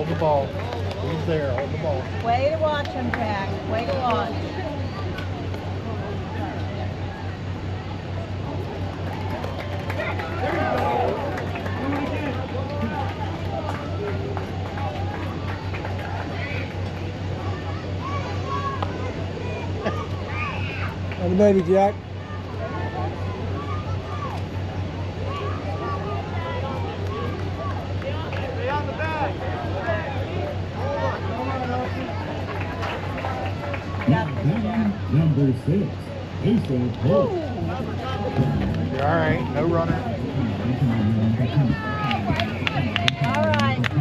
Hold the ball. He's there. Hold the ball. Way to watch him, Jack. Way to watch. And the baby, Jack. Number 6, Asa Holt. You're all right. No runner.